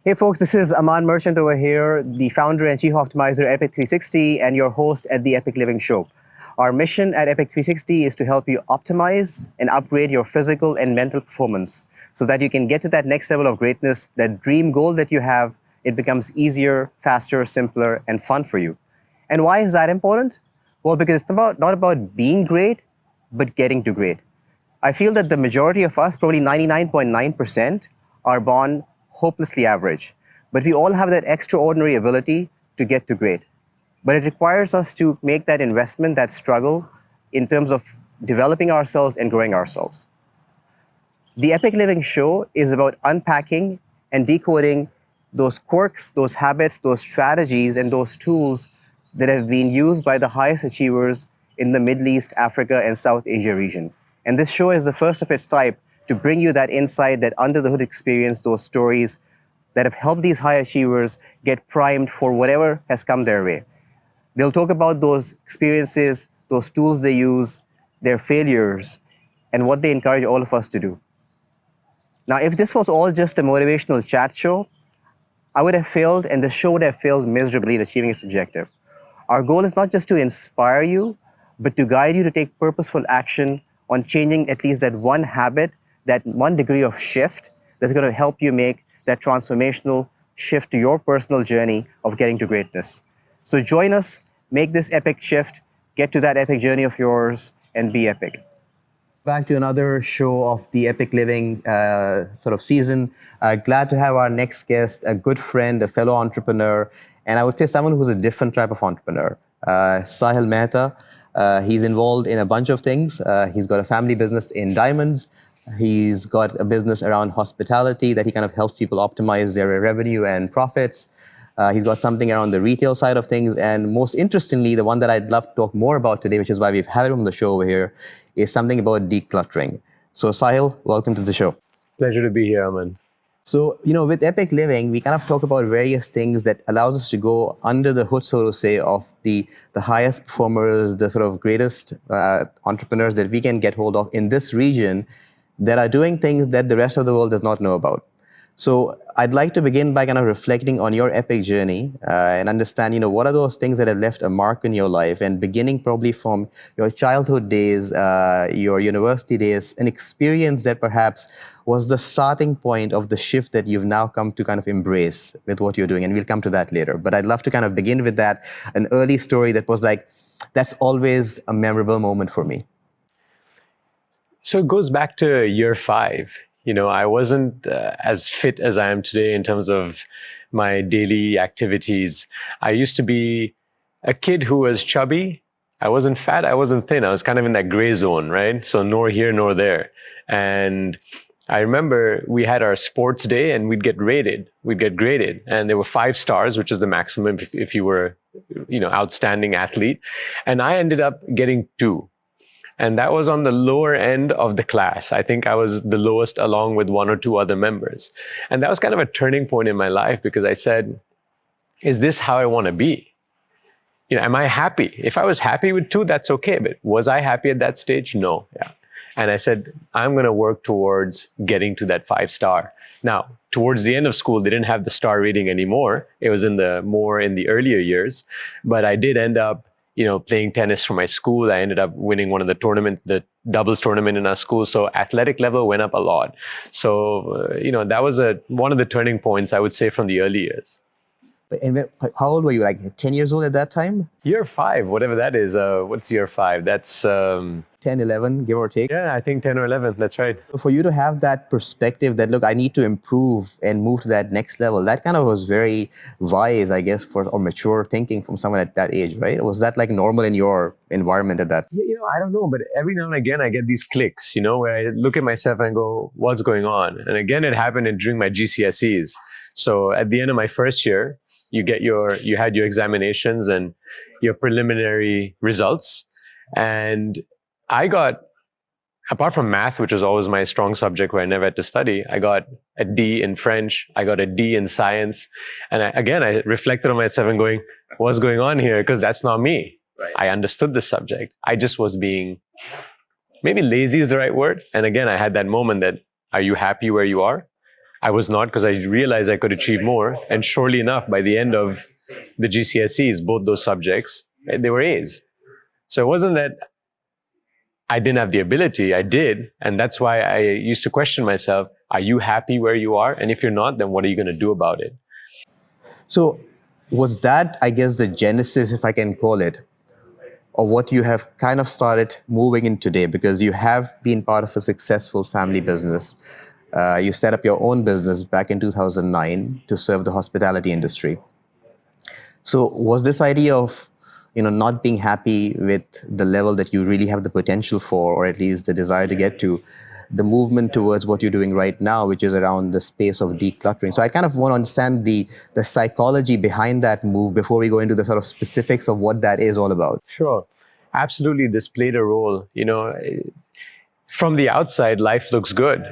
Hey folks, this is Aman Merchant over here, the founder and chief optimizer at Epiq 360 and your host at the Epiq Living Show. Our mission at Epiq 360 is to help you optimize and upgrade your physical and mental performance so that you can get to that next level of greatness, that dream goal that you have. It becomes easier, faster, simpler, and fun for you. And why is that important? Well, because it's not about being great, but getting to great. I feel that the majority of us, probably 99.9%, are born hopelessly average. But we all have that extraordinary ability to get to great. But it requires us to make that investment, that struggle, in terms of developing ourselves and growing ourselves. The Epiq Living Show is about unpacking and decoding those quirks, those habits, those strategies, and those tools that have been used by the highest achievers in the Middle East, Africa, and South Asia region. And this show is the first of its type to bring you that insight, that under-the-hood experience, those stories that have helped these high achievers get primed for whatever has come their way. They'll talk about those experiences, those tools they use, their failures, and what they encourage all of us to do. Now, if this was all just a motivational chat show, I would have failed, and the show would have failed miserably in achieving its objective. Our goal is not just to inspire you, but to guide you to take purposeful action on changing at least that one habit, that one degree of shift that's going to help you make that transformational shift to your personal journey of getting to greatness. So join us, make this epic shift, get to that epic journey of yours, and be epic. Back to another show of the Epiq Living sort of season. Glad to have our next guest, a good friend, a fellow entrepreneur, and I would say someone who's a different type of entrepreneur. Saahil Mehta. He's involved in a bunch of things. He's got a family business in diamonds. He's got a business around hospitality that he kind of helps people optimize their revenue and profits. He's got something around the retail side of things. And most interestingly, the one that I'd love to talk more about today, which is why we've had him on the show over here, is something about decluttering. So Saahil, welcome to the show. Pleasure to be here, Aman. So, with Epiq Living, we kind of talk about various things that allows us to go under the hood, so to say, of the highest performers, the sort of greatest entrepreneurs that we can get hold of in this region that are doing things that the rest of the world does not know about. So I'd like to begin by kind of reflecting on your epic journey and understand, what are those things that have left a mark in your life, and beginning probably from your childhood days, your university days, an experience that perhaps was the starting point of the shift that you've now come to kind of embrace with what you're doing. And we'll come to that later. But I'd love to kind of begin with that, an early story that was like, that's always a memorable moment for me. So it goes back to year 5. I wasn't as fit as I am today in terms of my daily activities. I used to be a kid who was chubby. I wasn't fat, I wasn't thin. I was kind of in that gray zone, right? So nor here nor there. And I remember we had our sports day and we'd get graded. And there were 5 stars, which is the maximum if you were, outstanding athlete. And I ended up getting 2. And that was on the lower end of the class. I think I was the lowest along with 1 or 2 other members. And that was kind of a turning point in my life because I said, is this how I want to be? Am I happy? If I was happy with 2, that's okay. But was I happy at that stage? No. Yeah. And I said, I'm going to work towards getting to that 5-star. Now, towards the end of school, they didn't have the star rating anymore. It was more in the earlier years. But I did end up playing tennis for my school. I ended up winning one of the doubles tournament in our school. So athletic level went up a lot. So, that was one of the turning points, I would say, from the early years. And how old were you? Like 10 years old at that time? Year 5, whatever that is. What's year 5? That's 10, 11, give or take. Yeah, I think 10 or 11. That's right. So for you to have that perspective that, look, I need to improve and move to that next level, that kind of was very wise, I guess, or mature thinking from someone at that age, right? Was that like normal in your environment at that? Yeah, I don't know, but every now and again I get these clicks, where I look at myself and go, what's going on? And again, it happened during my GCSEs. So at the end of my first year, you had your examinations and your preliminary results. And I got, apart from math, which was always my strong subject where I never had to study, I got a D in French, I got a D in science. And I reflected on myself and going, what's going on here? Because that's not me. Right. I understood the subject. I just was being, maybe lazy is the right word. And again, I had that moment that, are you happy where you are? I was not, because I realized I could achieve more. And surely enough, by the end of the GCSEs, both those subjects, they were A's. So it wasn't that I didn't have the ability, I did. And that's why I used to question myself, are you happy where you are? And if you're not, then what are you going to do about it? So, was that, I guess, the genesis, if I can call it, of what you have kind of started moving in today? Because you have been part of a successful family business. You set up your own business back in 2009 to serve the hospitality industry. So, was this idea of not being happy with the level that you really have the potential for, or at least the desire to get to, the movement towards what you're doing right now, which is around the space of decluttering? So I kind of want to understand the psychology behind that move before we go into the sort of specifics of what that is all about. Sure. Absolutely, this played a role. From the outside, life looks good.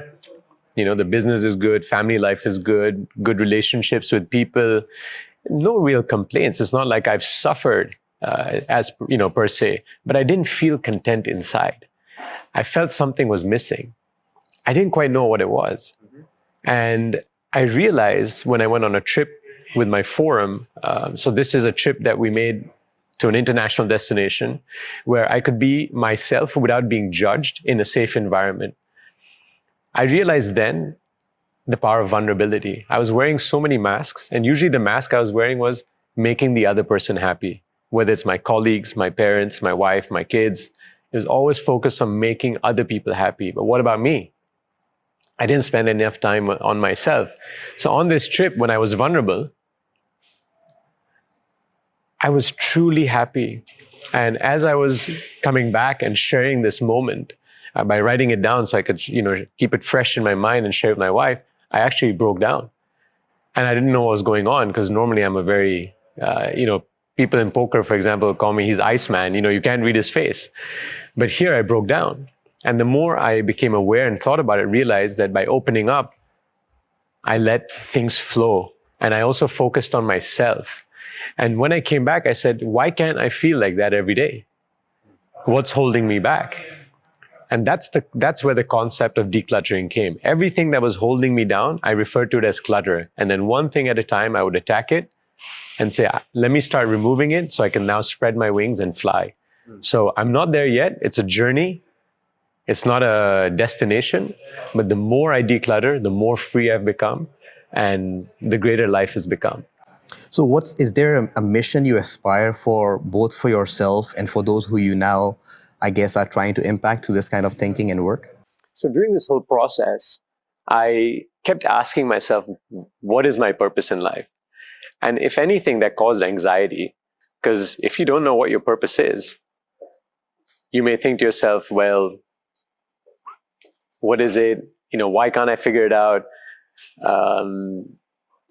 The business is good, family life is good, good relationships with people, no real complaints. It's not like I've suffered per se, but I didn't feel content inside. I felt something was missing. I didn't quite know what it was. And I realized when I went on a trip with my forum, so this is a trip that we made to an international destination where I could be myself without being judged in a safe environment. I realized then the power of vulnerability. I was wearing so many masks, and usually the mask I was wearing was making the other person happy, whether it's my colleagues, my parents, my wife, my kids. It was always focused on making other people happy. But what about me? I didn't spend enough time on myself. So on this trip, when I was vulnerable, I was truly happy. And as I was coming back and sharing this moment, by writing it down so I could, keep it fresh in my mind and share it with my wife, I actually broke down. And I didn't know what was going on, because normally I'm a very, people in poker, for example, call me, he's Iceman. You can't read his face. But here I broke down. And the more I became aware and thought about it, realized that by opening up, I let things flow. And I also focused on myself. And when I came back, I said, why can't I feel like that every day? What's holding me back? And that's where the concept of decluttering came. Everything that was holding me down, I referred to it as clutter. And then one thing at a time, I would attack it and say, let me start removing it so I can now spread my wings and fly. So I'm not there yet. It's a journey. It's not a destination. But the more I declutter, the more free I've become, and the greater life has become. So is there a mission you aspire for, both for yourself and for those who you now, I guess, are trying to impact through this kind of thinking and work? So during this whole process, I kept asking myself, what is my purpose in life? And if anything, that caused anxiety, because if you don't know what your purpose is, you may think to yourself, well, what is it? Why can't I figure it out?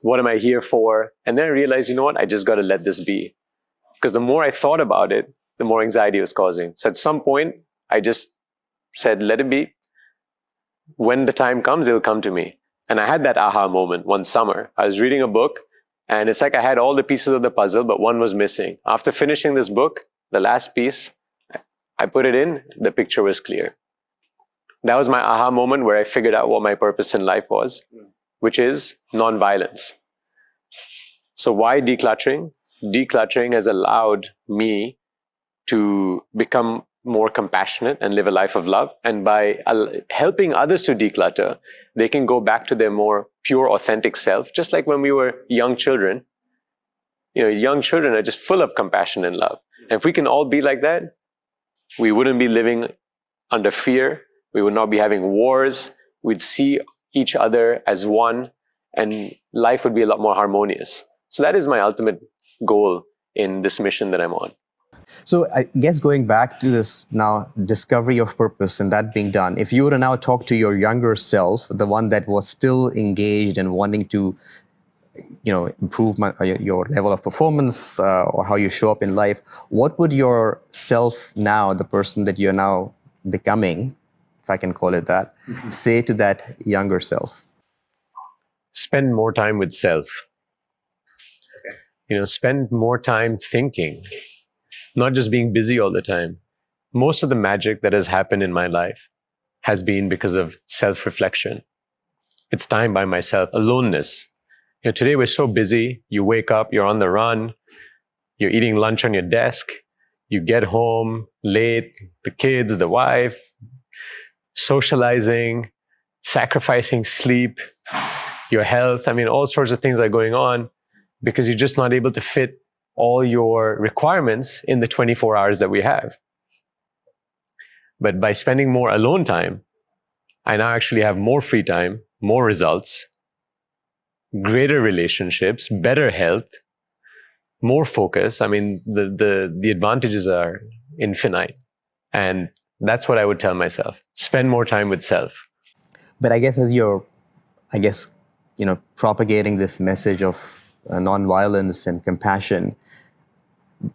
What am I here for? And then I realized, I just got to let this be. Because the more I thought about it, the more anxiety it was causing. So at some point, I just said, let it be. When the time comes, it'll come to me. And I had that aha moment one summer. I was reading a book, and it's like I had all the pieces of the puzzle, but one was missing. After finishing this book, the last piece, I put it in, the picture was clear. That was my aha moment where I figured out what my purpose in life was, which is nonviolence. So why decluttering? Decluttering has allowed me to become more compassionate and live a life of love. And by helping others to declutter, they can go back to their more pure, authentic self. Just like when we were young children, young children are just full of compassion and love. And if we can all be like that, we wouldn't be living under fear. We would not be having wars. We'd see each other as one, and life would be a lot more harmonious. So that is my ultimate goal in this mission that I'm on. So I guess going back to this now discovery of purpose and that being done, if you were to now talk to your younger self, the one that was still engaged and wanting to, improve your level of performance or how you show up in life, what would your self now, the person that you're now becoming, if I can call it that, say to that younger self? Spend more time with self. Spend more time thinking, not just being busy all the time. Most of the magic that has happened in my life has been because of self-reflection. It's time by myself, aloneness. Today we're so busy. You wake up, you're on the run, you're eating lunch on your desk, you get home late, the kids, the wife, socializing, sacrificing sleep, your health. I mean, all sorts of things are going on because you're just not able to fit all your requirements in the 24 hours that we have. But by spending more alone time, I now actually have more free time, more results, greater relationships, better health, more focus. I mean, the advantages are infinite. And that's what I would tell myself. Spend more time with self. But I guess as you're, propagating this message of nonviolence and compassion,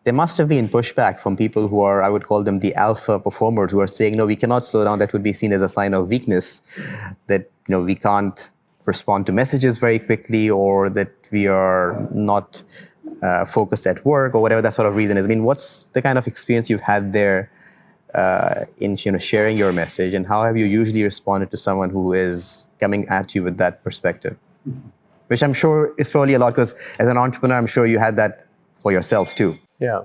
there must have been pushback from people who are, I would call them the alpha performers, who are saying, no, we cannot slow down. That would be seen as a sign of weakness, that, we can't respond to messages very quickly, or that we are not focused at work, or whatever that sort of reason is. I mean, what's the kind of experience you've had there in sharing your message, and how have you usually responded to someone who is coming at you with that perspective? Which I'm sure is probably a lot, because as an entrepreneur, I'm sure you had that for yourself too. Yeah.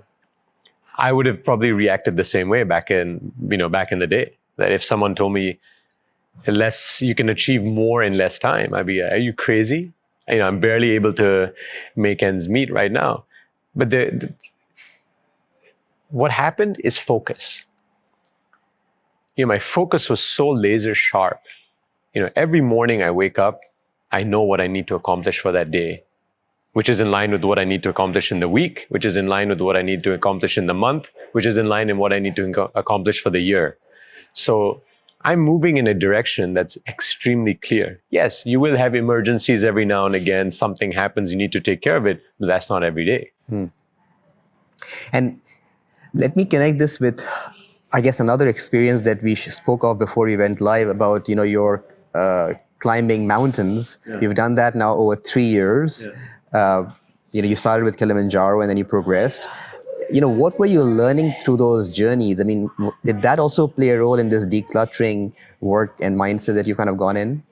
I would have probably reacted the same way back in the day. That if someone told me you can achieve more in less time, I'd be, are you crazy? I'm barely able to make ends meet right now. But what happened is focus. My focus was so laser sharp. Every morning I wake up, I know what I need to accomplish for that day, which is in line with what I need to accomplish in the week, which is in line with what I need to accomplish in the month, which is in line in what I need to accomplish for the year. So I'm moving in a direction that's extremely clear. Yes, you will have emergencies every now and again. Something happens, you need to take care of it, but that's not every day. And let me connect this with, I guess, another experience that we spoke of before we went live about, your climbing mountains. Yeah. You've done that now over 3 years. Yeah. You started with Kilimanjaro and then you progressed. What were you learning through those journeys? I mean, did that also play a role in this decluttering work and mindset that you've kind of gone in?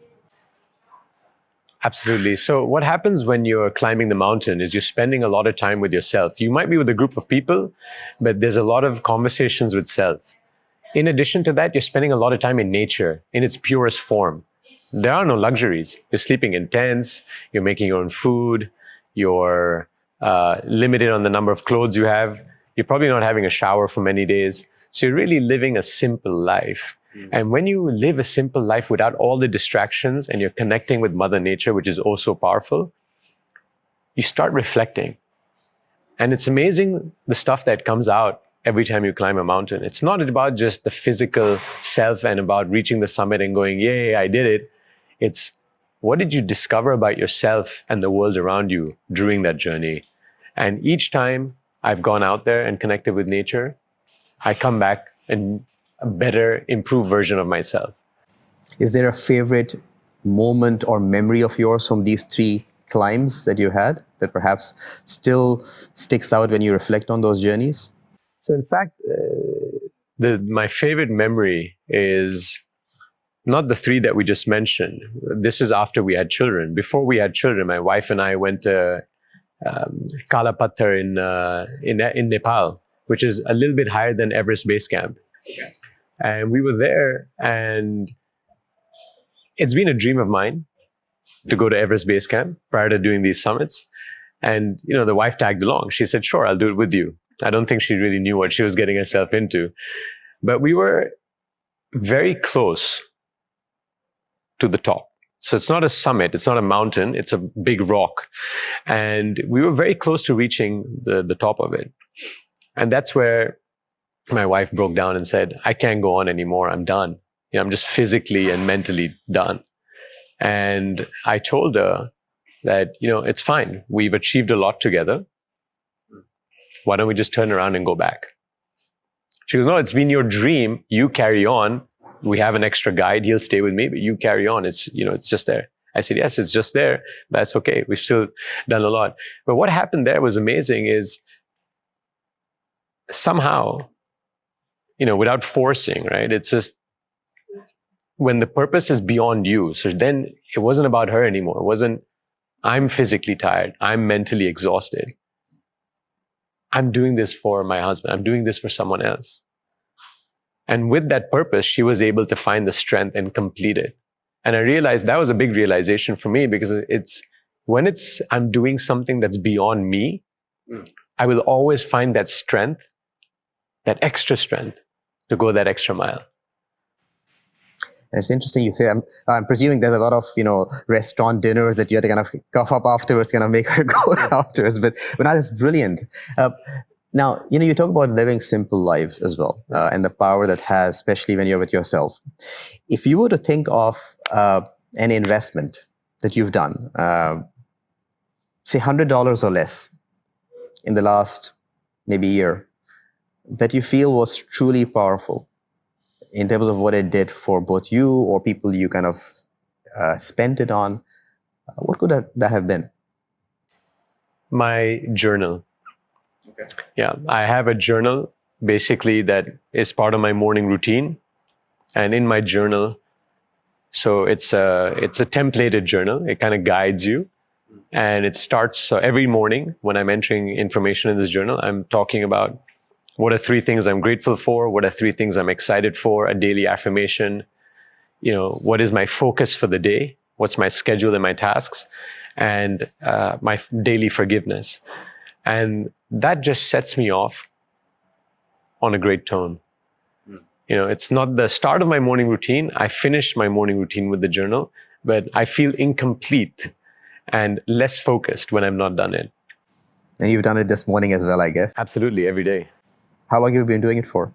Absolutely. So what happens when you're climbing the mountain is you're spending a lot of time with yourself. You might be with a group of people, but there's a lot of conversations with self. In addition to that, you're spending a lot of time in nature in its purest form. There are no luxuries. You're sleeping in tents, you're making your own food, you're limited on the number of clothes you have. You're probably not having a shower for many days. So you're really living a simple life. And when you live a simple life without all the distractions and you're connecting with Mother Nature, which is also powerful, you start reflecting. And it's amazing the stuff that comes out every time you climb a mountain. It's not about just the physical self and about reaching the summit and going, yay, I did it. It's what did you discover about yourself and the world around you during that journey? And each time I've gone out there and connected with nature, I come back and a better, improved version of myself. Is there a favorite moment or memory of yours from these 3 climbs that you had that perhaps still sticks out when you reflect on those journeys? So in fact, my favorite memory is not the 3 that we just mentioned. This is after we had children. Before we had children, my wife and I went to Kala Patthar in Nepal, which is a little bit higher than Everest Base Camp. Okay. And we were there, and it's been a dream of mine to go to Everest Base Camp prior to doing these summits. And, the wife tagged along. She said, sure, I'll do it with you. I don't think she really knew what she was getting herself into. But we were very close to the top. So it's not a summit, it's not a mountain, it's a big rock. And we were very close to reaching the top of it. And that's where my wife broke down and said, I can't go on anymore, I'm done. I'm just physically and mentally done. And I told her that, it's fine. We've achieved a lot together. Why don't we just turn around and go back? She goes, no, it's been your dream. You carry on. We have an extra guide. He'll stay with me, but you carry on. It's just there. I said, yes, it's just there. That's okay. We've still done a lot. But what happened there was amazing is somehow, without forcing, right? It's just when the purpose is beyond you, so then it wasn't about her anymore. It wasn't, I'm physically tired, I'm mentally exhausted, I'm doing this for my husband, I'm doing this for someone else. And with that purpose, she was able to find the strength and complete it. And I realized that was a big realization for me, because when I'm doing something that's beyond me, I will always find that strength, that extra strength to go that extra mile. And it's interesting you say, I'm presuming there's a lot of, restaurant dinners that you have to kind of cough up afterwards, kind of make her go afterwards. But now that's brilliant. Now, you talk about living simple lives as well, and the power that has, especially when you're with yourself. If you were to think of an investment that you've done, say $100 or less in the last maybe year, that you feel was truly powerful in terms of what it did for both you or people you kind of spent it on, what could that have been? My journal. Okay. Yeah, I have a journal basically that is part of my morning routine. And in my journal, so it's a templated journal. It kind of guides you. And it starts, so every morning when I'm entering information in this journal, I'm talking about what are 3 things I'm grateful for, what are 3 things I'm excited for, a daily affirmation, what is my focus for the day, what's my schedule and my tasks, and my daily forgiveness. And that just sets me off on a great tone. It's not the start of my morning routine. I finish my morning routine with the journal, but I feel incomplete and less focused when I'm not done it. And you've done it this morning as well, I guess. Absolutely, every day. How long have you been doing it for?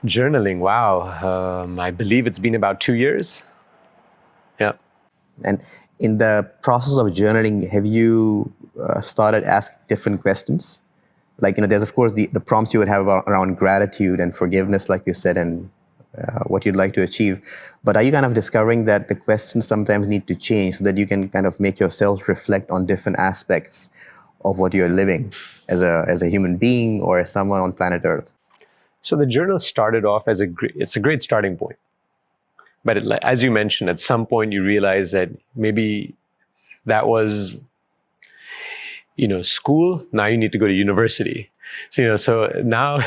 Journaling, wow. I believe it's been about 2 years. Yeah. And in the process of journaling, have you started asking different questions? Like, there's of course the prompts you would have around gratitude and forgiveness, like you said, and what you'd like to achieve. But are you kind of discovering that the questions sometimes need to change so that you can kind of make yourself reflect on different aspects of what you're living as a human being or as someone on planet Earth? So the journal started off as it's a great starting point. But as you mentioned, at some point you realize that maybe that was, school. Now you need to go to university. So now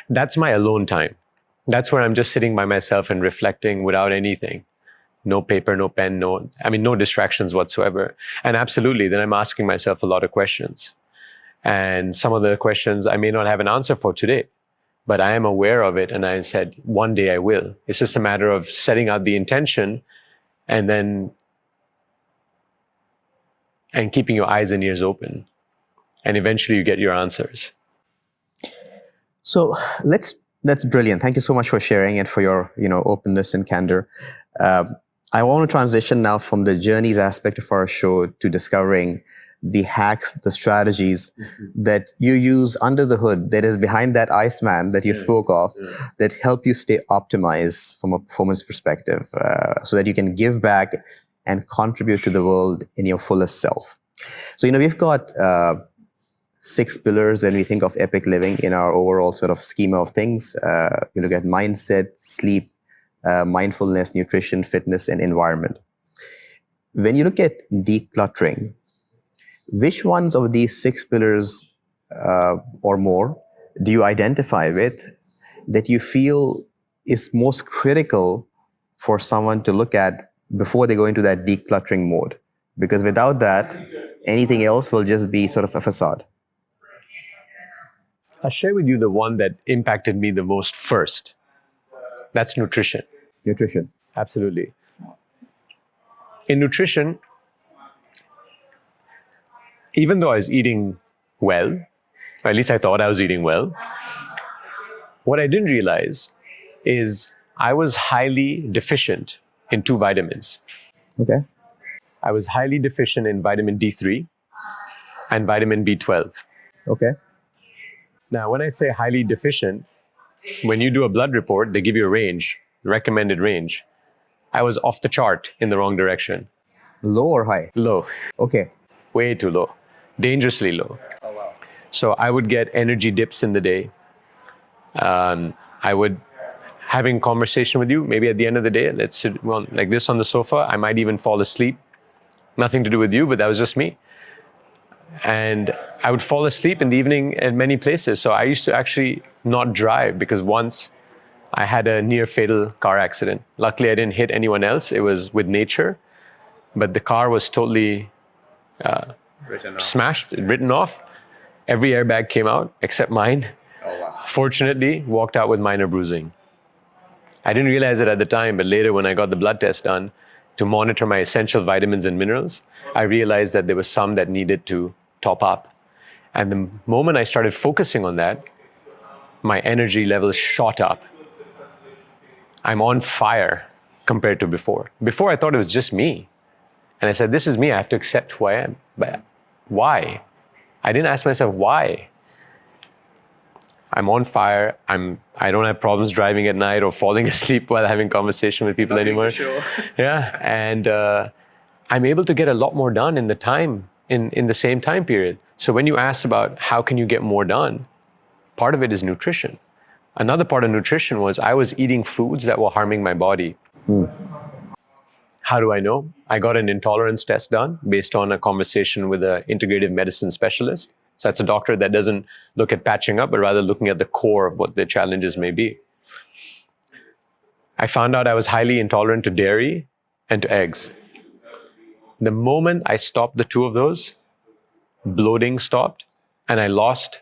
that's my alone time. That's where I'm just sitting by myself and reflecting without anything. No paper, no pen, no distractions whatsoever. And absolutely, then I'm asking myself a lot of questions. And some of the questions I may not have an answer for today, but I am aware of it. And I said, one day I will. It's just a matter of setting out the intention and keeping your eyes and ears open. And eventually you get your answers. So that's brilliant. Thank you so much for sharing and for your openness and candor. I want to transition now from the journeys aspect of our show to discovering the hacks, the strategies that you use under the hood, that is behind that Iceman that you spoke of, that help you stay optimized from a performance perspective, so that you can give back and contribute to the world in your fullest self. So, we've got 6 pillars when we think of epic living in our overall sort of schema of things. You look at mindset, sleep, mindfulness, nutrition, fitness, and environment. When you look at decluttering, which ones of these 6 pillars or more do you identify with that you feel is most critical for someone to look at before they go into that decluttering mode? Because without that, anything else will just be sort of a facade. I'll share with you the one that impacted me the most first. That's nutrition. Nutrition. Absolutely. In nutrition, even though I was eating well, or at least I thought I was eating well, what I didn't realize is I was highly deficient in 2 vitamins. Okay. I was highly deficient in vitamin D3 and vitamin B12. Okay. Now, when I say highly deficient, when you do a blood report, they give you a range, recommended range. I was off the chart in the wrong direction. Low or high? Low. Okay. Way too low. Dangerously low. Oh, wow. So I would get energy dips in the day. I would having conversation with you. Maybe at the end of the day, let's sit like this on the sofa. I might even fall asleep. Nothing to do with you, but that was just me. And I would fall asleep in the evening at many places. So I used to actually not drive, because once I had a near fatal car accident. Luckily, I didn't hit anyone else. It was with nature, but the car was totally smashed, written off. Every airbag came out except mine. Oh, wow. Fortunately, walked out with minor bruising. I didn't realize it at the time, but later when I got the blood test done to monitor my essential vitamins and minerals, I realized that there was some that needed to top up. And the moment I started focusing on that, my energy levels shot up. I'm on fire compared to before. Before, I thought it was just me. And I said, this is me. I have to accept who I am. But why? I didn't ask myself why. I'm on fire. I don't have problems driving at night or falling asleep while having conversation with people anymore. Sure. Yeah. And I'm able to get a lot more done in the same time period. So when you asked about how can you get more done, part of it is nutrition. Another part of nutrition was I was eating foods that were harming my body. How do I know? I got an intolerance test done based on a conversation with an integrative medicine specialist. So that's a doctor that doesn't look at patching up, but rather looking at the core of what the challenges may be. I found out I was highly intolerant to dairy and to eggs. The moment I stopped the two of those, bloating stopped, and I lost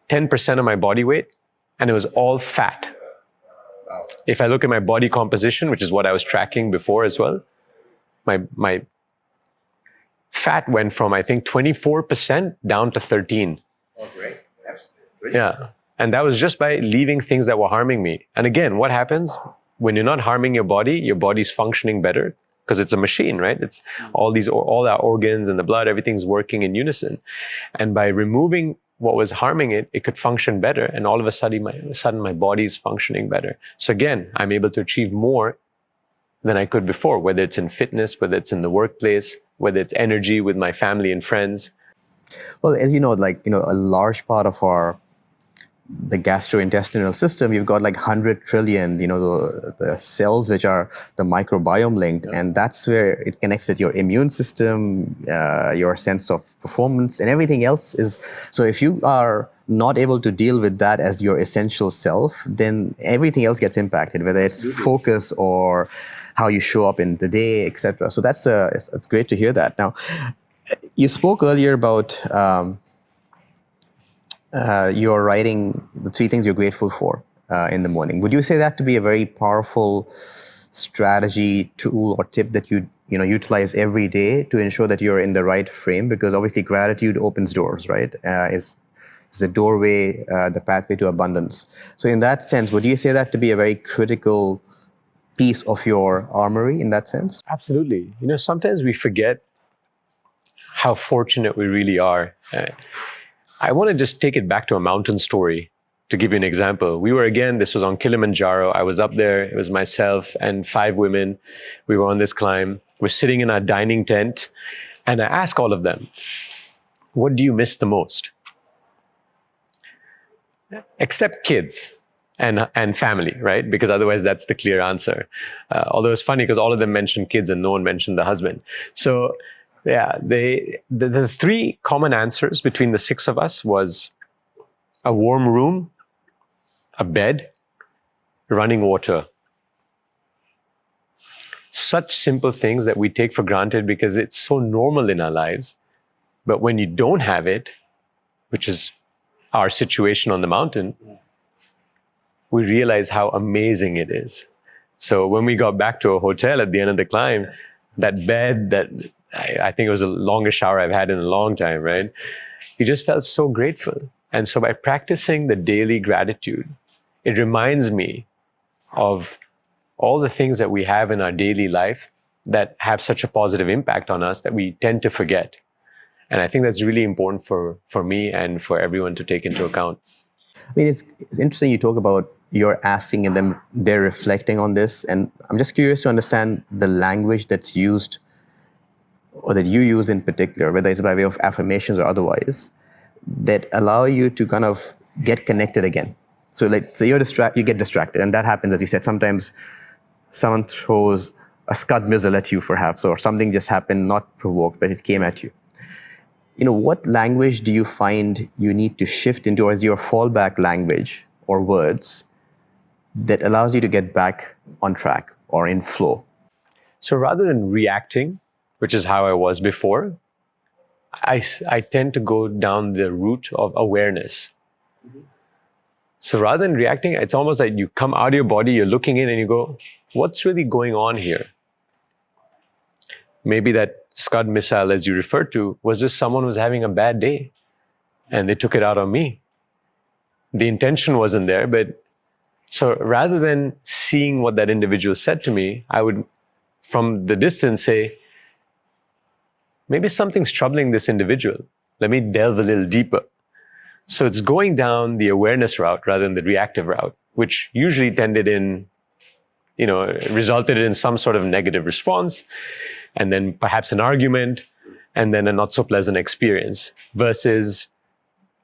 10% of my body weight, and it was all fat. Wow. If I look at my body composition, which is what I was tracking before as well, my fat went from, I think, 24% down to 13. Oh, great. That's brilliant. Yeah. And that was just by leaving things that were harming me. And again, what happens when you're not harming your body's functioning better, because it's a machine, right? It's all our organs and the blood, everything's working in unison. And by removing what was harming it, it could function better. And all of a sudden, my body's functioning better. So again, I'm able to achieve more than I could before, whether it's in fitness, whether it's in the workplace, whether it's energy with my family and friends. Well, as you know, a large part of the gastrointestinal system, you've got like 100 trillion, the cells which are the microbiome linked, and that's where it connects with your immune system, your sense of performance, and everything else is. So if you are not able to deal with that as your essential self, then everything else gets impacted, whether it's focus or how you show up in the day, etc. So that's great to hear that. Now, you spoke earlier about you're writing the 3 things you're grateful for in the morning. Would you say that to be a very powerful strategy, tool, or tip that you utilize every day to ensure that you're in the right frame? Because obviously gratitude opens doors, right? Is the doorway, the pathway to abundance. So in that sense, would you say that to be a very critical piece of your armory in that sense? Absolutely. Sometimes we forget how fortunate we really are. I want to just take it back to a mountain story to give you an example. This was on Kilimanjaro. I was up there. It was myself and 5 women. We were on this climb. We're sitting in our dining tent. And I asked all of them, what do you miss the most? Except kids and family, right? Because otherwise that's the clear answer. Although it's funny because all of them mentioned kids and no one mentioned the husband. So yeah, the 3 common answers between the 6 of us was a warm room, a bed, running water. Such simple things that we take for granted because it's so normal in our lives. But when you don't have it, which is our situation on the mountain, we realize how amazing it is. So when we got back to a hotel at the end of the climb, that bed, I think it was the longest shower I've had in a long time, right? You just felt so grateful. And so by practicing the daily gratitude, it reminds me of all the things that we have in our daily life that have such a positive impact on us that we tend to forget. And I think that's really important for me and for everyone to take into account. I mean, it's interesting you talk about you're asking and then they're reflecting on this. And I'm just curious to understand the language that's used or that you use in particular, whether it's by way of affirmations or otherwise, that allow you to kind of get connected again. So you get distracted, and that happens, as you said. Sometimes someone throws a scud missile at you, perhaps, or something just happened, not provoked, but it came at you. What language do you find you need to shift into, or is your fallback language or words that allows you to get back on track or in flow? So rather than reacting, which is how I was before, I tend to go down the route of awareness. So rather than reacting, it's almost like you come out of your body, you're looking in and you go, what's really going on here? Maybe that scud missile, as you referred to, was just someone was having a bad day and they took it out on me. The intention wasn't there, but so rather than seeing what that individual said to me, I would, from the distance, say, maybe something's troubling this individual. Let me delve a little deeper. So it's going down the awareness route rather than the reactive route, which usually resulted in some sort of negative response, and then perhaps an argument, and then a not so pleasant experience, versus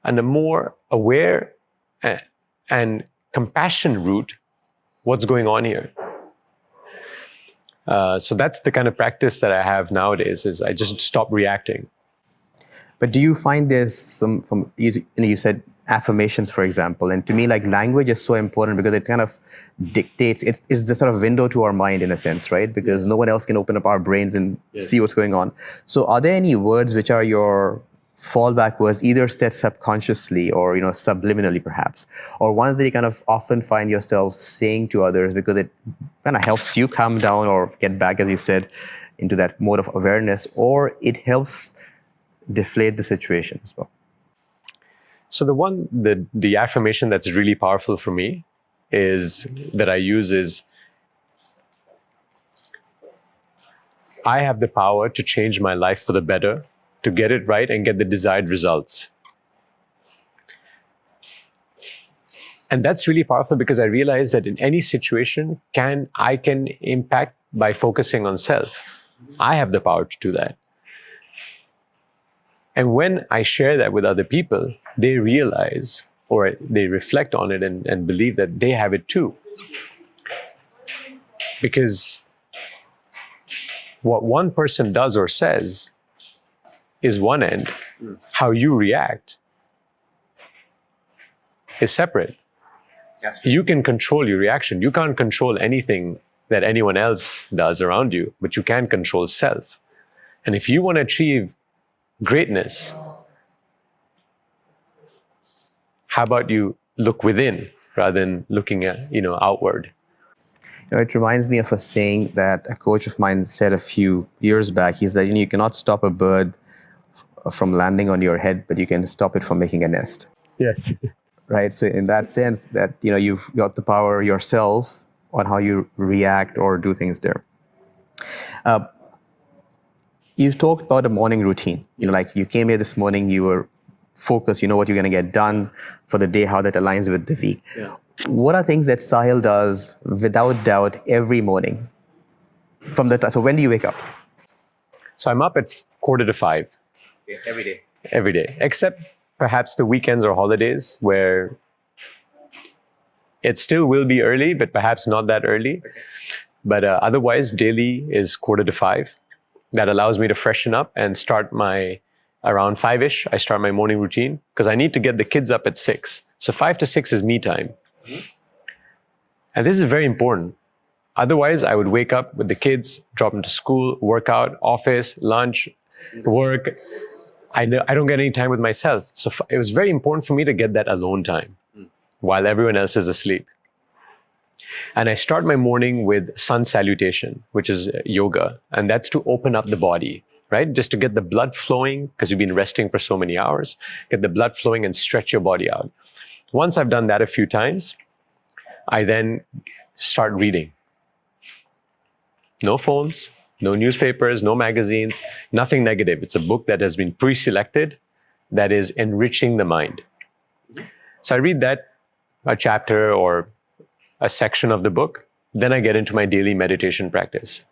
a more aware and compassion route, what's going on here? So that's the kind of practice that I have nowadays, is I just stop reacting. But do you find there's some, you said affirmations, for example, and to me, like, language is so important because it kind of dictates, it's the sort of window to our mind in a sense, right? Because no one else can open up our brains and see what's going on. So are there any words which are your fallback words, either said subconsciously or, subliminally perhaps, or ones that you kind of often find yourself saying to others because it kind of helps you calm down or get back, as you said, into that mode of awareness, or it helps deflate the situation as well? So the affirmation that's really powerful for me is I have the power to change my life for the better, to get it right and get the desired results. And that's really powerful because I realize that in any situation, I can impact by focusing on self. I have the power to do that. And when I share that with other people, they realize or they reflect on it and believe that they have it too. Because what one person does or says is one end. How you react is separate. You can control your reaction. You can't control anything that anyone else does around you, but you can control self. And if you want to achieve greatness, how about you look within rather than looking at, outward? It reminds me of a saying that a coach of mine said a few years back. He said, you cannot stop a bird from landing on your head, but you can stop it from making a nest. Yes. Right. So in that sense, that you've got the power yourself on how you react or do things there. You talked about a morning routine. Like you came here this morning, you were focused. You know what you're going to get done for the day, how that aligns with the week. Yeah. What are things that Saahil does without doubt every morning? So when do you wake up? So I'm up at 4:45. Yeah, every day. Every day, except perhaps the weekends or holidays where it still will be early, but perhaps not that early. Okay. But otherwise, daily is 4:45. That allows me to freshen up and start around 5-ish, I start my morning routine because I need to get the kids up at 6. So 5 to 6 is me time. Mm-hmm. And this is very important. Otherwise, I would wake up with the kids, drop them to school, workout, office, lunch, work. I don't get any time with myself. So it was very important for me to get that alone time while everyone else is asleep. And I start my morning with sun salutation, which is yoga. And that's to open up the body, right? Just to get the blood flowing, because you've been resting for so many hours, get the blood flowing and stretch your body out. Once I've done that a few times, I then start reading. No phones, no newspapers, no magazines, nothing negative. It's a book that has been pre-selected that is enriching the mind. So I read that, a chapter or a section of the book. Then I get into my daily meditation practice.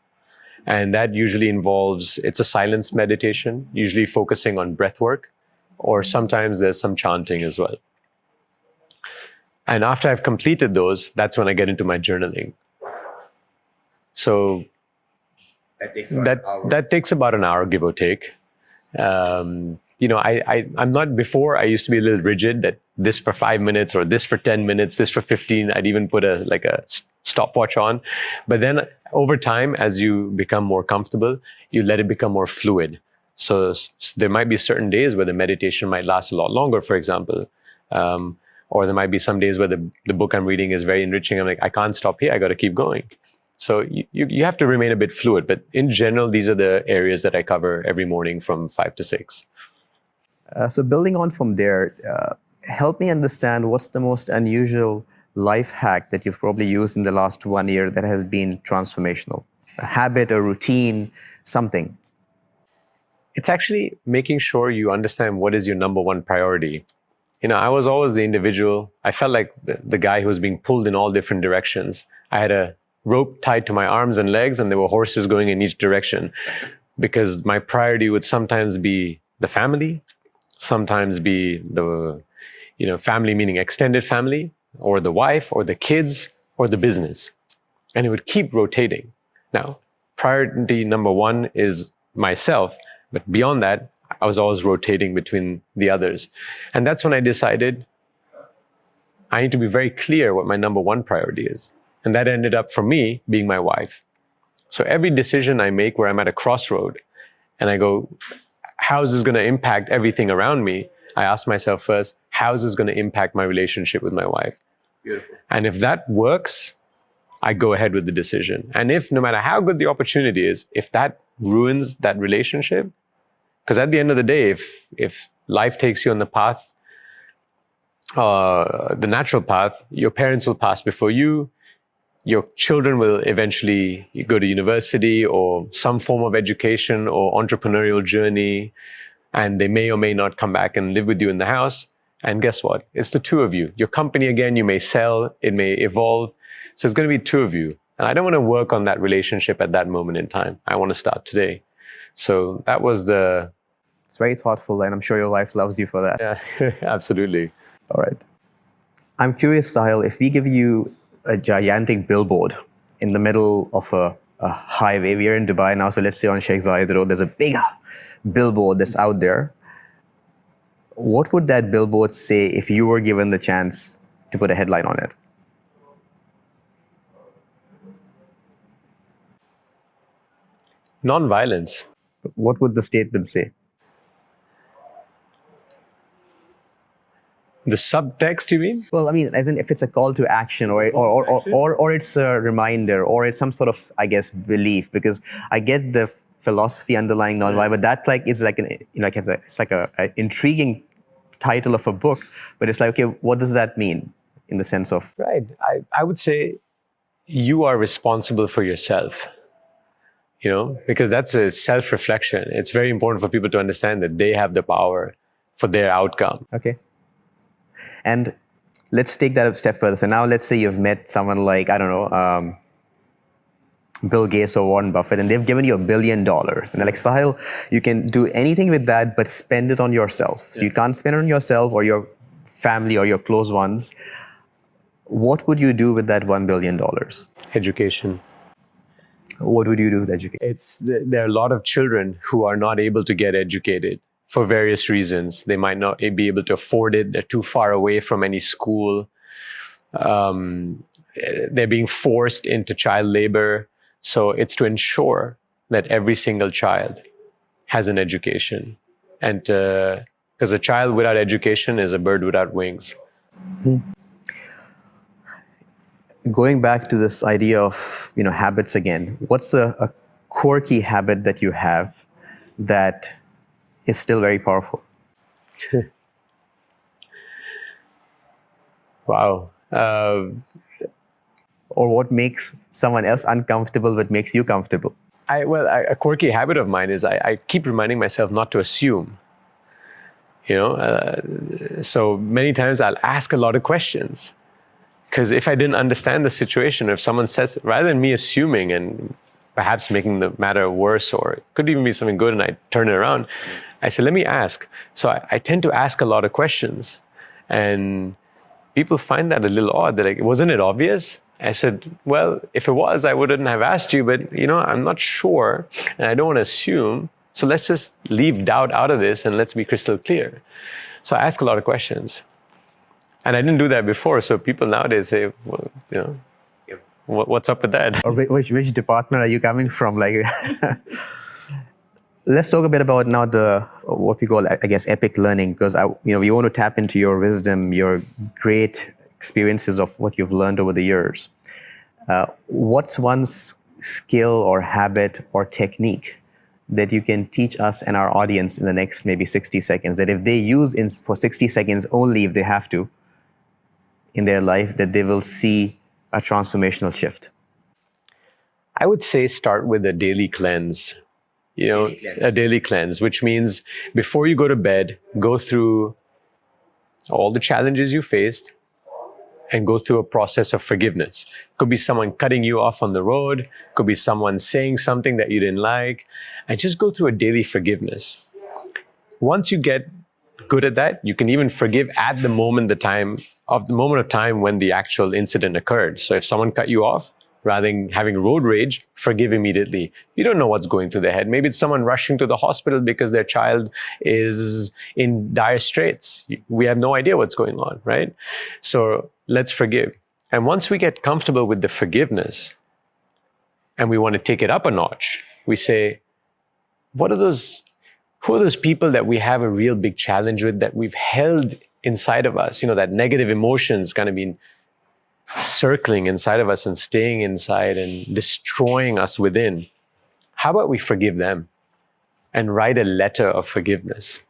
And that usually involves, it's a silence meditation, usually focusing on breath work, or sometimes there's some chanting as well. And after I've completed those, that's when I get into my journaling. So that takes about an hour, give or take. I'm not, before I used to be a little rigid, that this for 5 minutes or this for 10 minutes, this for 15. I'd even put a stopwatch on. But then over time, as you become more comfortable, you let it become more fluid. So there might be certain days where the meditation might last a lot longer, for example. Or there might be some days where the book I'm reading is very enriching. I'm like, I can't stop here. I got to keep going. So you have to remain a bit fluid. But in general, these are the areas that I cover every morning from 5 to 6. So building on from there, help me understand what's the most unusual life hack that you've probably used in the last 1 year that has been transformational? A habit, a routine, something. It's actually making sure you understand what is your number one priority. I was always the individual. I felt like the guy who was being pulled in all different directions. I had a rope tied to my arms and legs, and there were horses going in each direction, because my priority would sometimes be the family, sometimes be the, family meaning extended family, or the wife, or the kids, or the business. And it would keep rotating. Now, priority number one is myself, but beyond that, I was always rotating between the others. And that's when I decided I need to be very clear what my number one priority is. And that ended up, for me, being my wife. So every decision I make where I'm at a crossroad and I go, how is this going to impact everything around me? I ask myself first, how is this going to impact my relationship with my wife? Beautiful. And if that works, I go ahead with the decision. And if, no matter how good the opportunity is, if that ruins that relationship, because at the end of the day, if life takes you on the path, the natural path, your parents will pass before you, your children will eventually go to university or some form of education or entrepreneurial journey, and they may or may not come back and live with you in the house. And guess what? It's the two of you. Your company, again, you may sell, it may evolve. So it's going to be two of you. And I don't want to work on that relationship at that moment in time. I want to start today. So that was It's very thoughtful, and I'm sure your wife loves you for that. Yeah, absolutely. All right. I'm curious, Saahil, if we give you a gigantic billboard in the middle of a highway. We are in Dubai now, so let's say on Sheikh Zayed Road, there's a big billboard that's out there. What would that billboard say if you were given the chance to put a headline on it? Non-violence. What would the statement say? The subtext, you mean? Well, I mean, as in if it's a call to action or it's a reminder or it's some sort of, I guess, belief, because I get the philosophy underlying non-violence, but that is like it's like a intriguing title of a book, but it's like, okay, what does that mean in the sense of? Right. I would say you are responsible for yourself, because that's a self-reflection. It's very important for people to understand that they have the power for their outcome. Okay. And let's take that a step further. So now let's say you've met someone like, I don't know, Bill Gates or Warren Buffett, and they've given you $1 billion. And they're like, Saahil, you can do anything with that, but spend it on yourself. So you can't spend it on yourself or your family or your close ones. What would you do with that $1 billion? Education. What would you do with education? There are a lot of children who are not able to get educated for various reasons. They might not be able to afford it. They're too far away from any school. They're being forced into child labor. So it's to ensure that every single child has an education. And because a child without education is a bird without wings. Mm-hmm. Going back to this idea of habits again, what's a quirky habit that you have that is still very powerful? Wow. Or what makes someone else uncomfortable but makes you comfortable? A quirky habit of mine is I keep reminding myself not to assume. So many times I'll ask a lot of questions. Because if I didn't understand the situation, if someone says, rather than me assuming and perhaps making the matter worse, or it could even be something good and I turn it around, I say, let me ask. So I tend to ask a lot of questions. And, people find that a little odd. They're like, wasn't it obvious? I said, well, if it was, I wouldn't have asked you, but I'm not sure and I don't want to assume. So let's just leave doubt out of this and let's be crystal clear. So I ask a lot of questions. And I didn't do that before. So people nowadays say, well, what's up with that? Or which department are you coming from? Like, let's talk a bit about now what we call, I guess, epic learning, because we want to tap into your wisdom, your great experiences of what you've learned over the years. What's one skill or habit or technique that you can teach us and our audience in the next maybe 60 seconds, that if they use for 60 seconds only, if they have to, in their life, that they will see a transformational shift? I would say start with a daily cleanse. A daily cleanse, which means before you go to bed, go through all the challenges you faced and go through a process of forgiveness. Could be someone cutting you off on the road, could be someone saying something that you didn't like, and just go through a daily forgiveness. Once you get good at that, you can even forgive at the moment of time when the actual incident occurred. So if someone cut you off, rather than having road rage, forgive immediately. You don't know what's going through their head. Maybe it's someone rushing to the hospital because their child is in dire straits. We have no idea what's going on, right? So let's forgive. And once we get comfortable with the forgiveness and we want to take it up a notch, we say, who are those people that we have a real big challenge with, that we've held inside of us? That negative emotions kind of been circling inside of us and staying inside and destroying us within. How about we forgive them and write a letter of forgiveness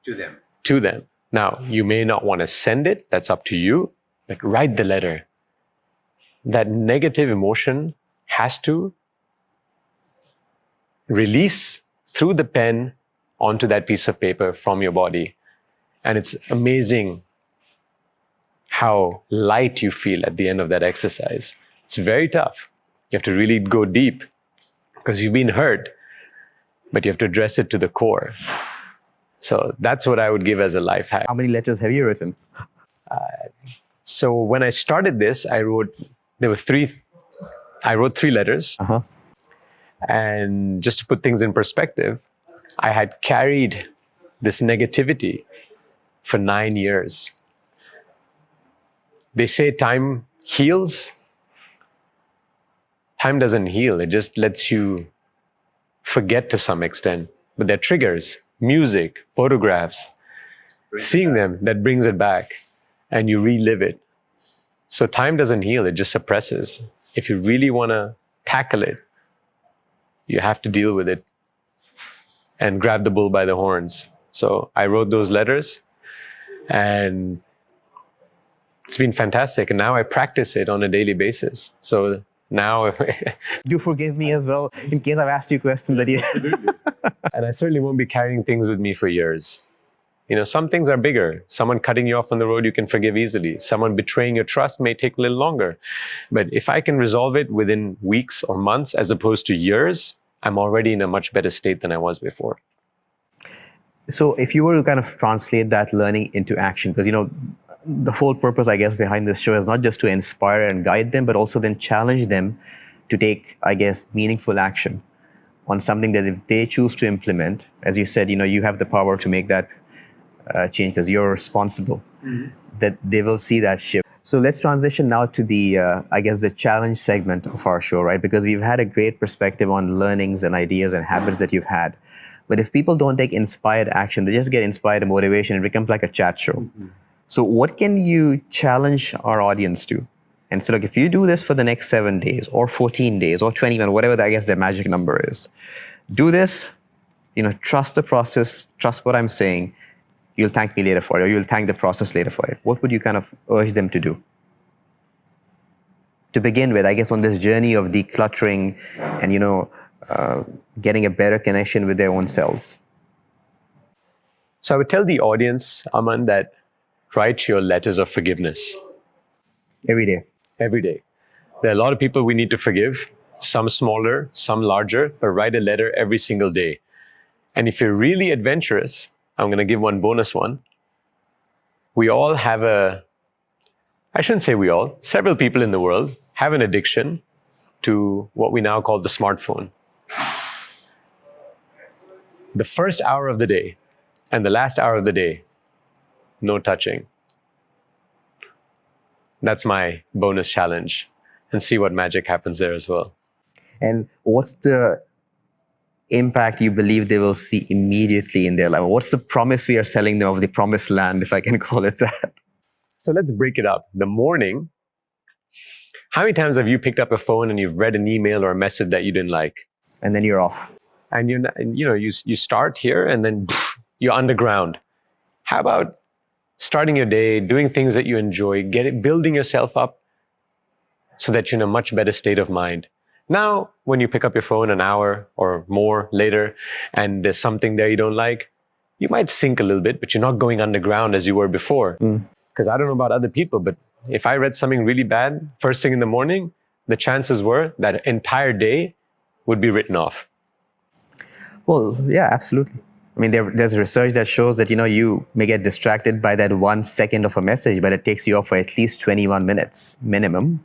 to them? Now, you may not want to send it, that's up to you, but write the letter. That negative emotion has to release through the pen onto that piece of paper from your body. And it's amazing how light you feel at the end of that exercise. It's very tough. You have to really go deep because you've been hurt, but you have to address it to the core. So that's what I would give as a life hack. How many letters have you written? So when I started this, I wrote 3 letters. Uh-huh. And just to put things in perspective, I had carried this negativity for 9 years. They say time heals. Time doesn't heal. It just lets you forget to some extent. But there are triggers, music, photographs, seeing them, that brings it back and you relive it. So time doesn't heal, it just suppresses. If you really want to tackle it, you have to deal with it and grab the bull by the horns. So I wrote those letters and it's been fantastic. And now I practice it on a daily basis. So now... Do forgive me as well, in case I've asked you questions that you... Absolutely. And I certainly won't be carrying things with me for years. Some things are bigger. Someone cutting you off on the road, you can forgive easily. Someone betraying your trust may take a little longer. But if I can resolve it within weeks or months, as opposed to years, I'm already in a much better state than I was before. So if you were to kind of translate that learning into action, because, the whole purpose, I guess, behind this show is not just to inspire and guide them, but also then challenge them to take, I guess, meaningful action on something that if they choose to implement, as you said, you have the power to make that change because you're responsible, that they will see that shift. So let's transition now to the, I guess, the challenge segment of our show, right? Because we've had a great perspective on learnings and ideas and habits that you've had. But if people don't take inspired action, they just get inspired and motivation, it becomes like a chat show. So what can you challenge our audience to? And so, look, if you do this for the next 7 days or 14 days or 21, whatever, I guess, the magic number is, do this, trust the process, trust what I'm saying, you'll thank me later for it, or you'll thank the process later for it. What would you kind of urge them to do? To begin with, I guess, on this journey of decluttering and, getting a better connection with their own selves. So I would tell the audience, Aman, that write your letters of forgiveness. Every day. Every day. There are a lot of people we need to forgive, some smaller, some larger, but write a letter every single day. And if you're really adventurous, I'm going to give one bonus one. We all have a I shouldn't say we all, several people in the world have an addiction to what we now call the smartphone. The first hour of the day and the last hour of the day, no touching. That's my bonus challenge, and see what magic happens there as well. And what's the impact you believe they will see immediately in their life? What's the promise we are selling them of the promised land, if I can call it that? So let's break it up. The morning, how many times have you picked up a phone and you've read an email or a message that you didn't like? And then you're off. And you start here and then you're underground. How about starting your day, doing things that you enjoy, building yourself up so that you're in a much better state of mind? Now, when you pick up your phone an hour or more later and there's something there you don't like, you might sink a little bit, but you're not going underground as you were before. Because I don't know about other people, but if I read something really bad first thing in the morning, the chances were that entire day would be written off. Well, yeah, absolutely. I mean, there's research that shows that, you may get distracted by that 1 second of a message, but it takes you off for at least 21 minutes minimum.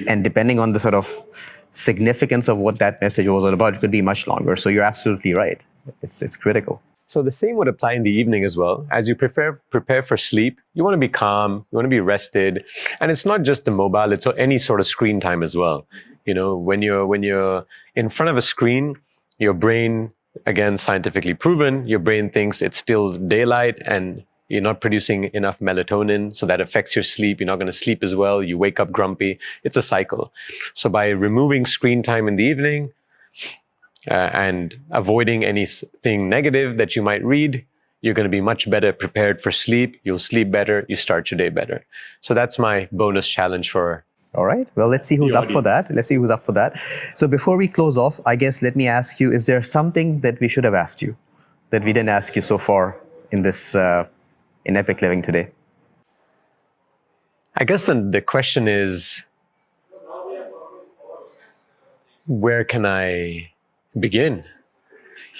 And depending on the sort of significance of what that message was all about, it could be much longer. So you're absolutely right. It's critical. So the same would apply in the evening as well. As you prepare for sleep, you want to be calm, you want to be rested. And it's not just the mobile, it's any sort of screen time as well. When you're in front of a screen, your brain, again, scientifically proven, your brain thinks it's still daylight and you're not producing enough melatonin, so that affects your sleep. You're not going to sleep as well. You wake up grumpy. It's a cycle. So by removing screen time in the evening and avoiding anything negative that you might read, you're going to be much better prepared for sleep. You'll sleep better. You start your day better. So that's my bonus challenge for. All right. Well, let's see who's up for that. So before we close off, I guess let me ask you, is there something that we should have asked you that we didn't ask you so far in this in Epiq Living today? I guess the question is, where can I begin?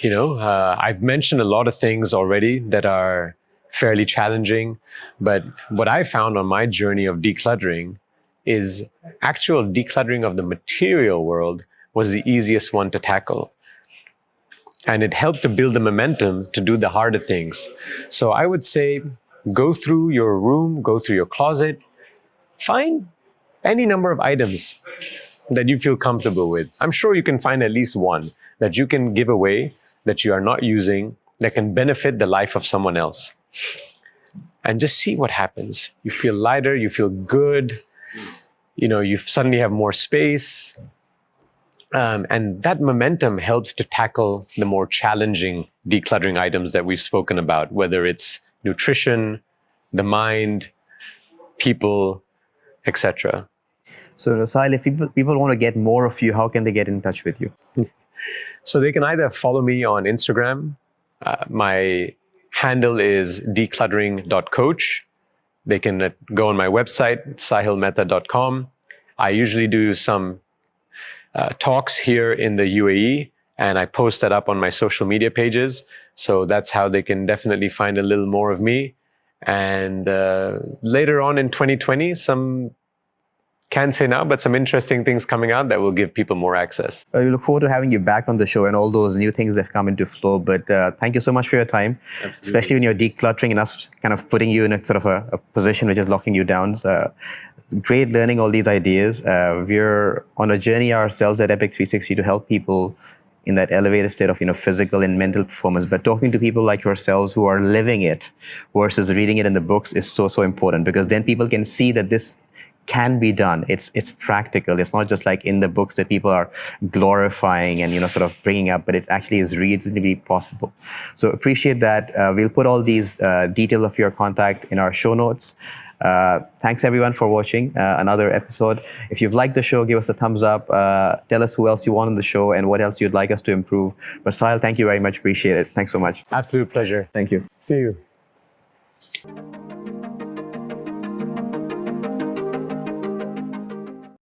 I've mentioned a lot of things already that are fairly challenging, but what I found on my journey of decluttering is actual decluttering of the material world was the easiest one to tackle. And it helped to build the momentum to do the harder things. So I would say, go through your room, go through your closet, find any number of items that you feel comfortable with. I'm sure you can find at least one that you can give away, that you are not using, that can benefit the life of someone else. And just see what happens. You feel lighter, you feel good, you suddenly have more space. And that momentum helps to tackle the more challenging decluttering items that we've spoken about, whether it's nutrition, the mind, people, etc. So, Saahil, if people want to get more of you, how can they get in touch with you? So they can either follow me on Instagram. My handle is decluttering.coach. They can go on my website, saahilmehta.com. I usually do some talks here in the UAE, and I post that up on my social media pages. So that's how they can definitely find a little more of me. And later on in 2020, can't say now, but some interesting things coming out that will give people more access. We look forward to having you back on the show and all those new things that have come into flow. But thank you so much for your time, Absolutely. Especially when you're decluttering and us kind of putting you in a sort of a position which is locking you down. Great learning all these ideas. We're on a journey ourselves at Epiq 360 to help people in that elevated state of physical and mental performance. But talking to people like yourselves who are living it versus reading it in the books is so important, because then people can see that this can be done. It's practical. It's not just like in the books that people are glorifying and sort of bringing up, but it actually is reasonably possible. So appreciate that. We'll put all these details of your contact in our show notes. Thanks everyone for watching another episode. If you've liked the show, give us a thumbs up. Tell us who else you want on the show and what else you'd like us to improve. But Saahil, thank you very much. Appreciate it. Thanks so much. Absolute pleasure. Thank you. See you.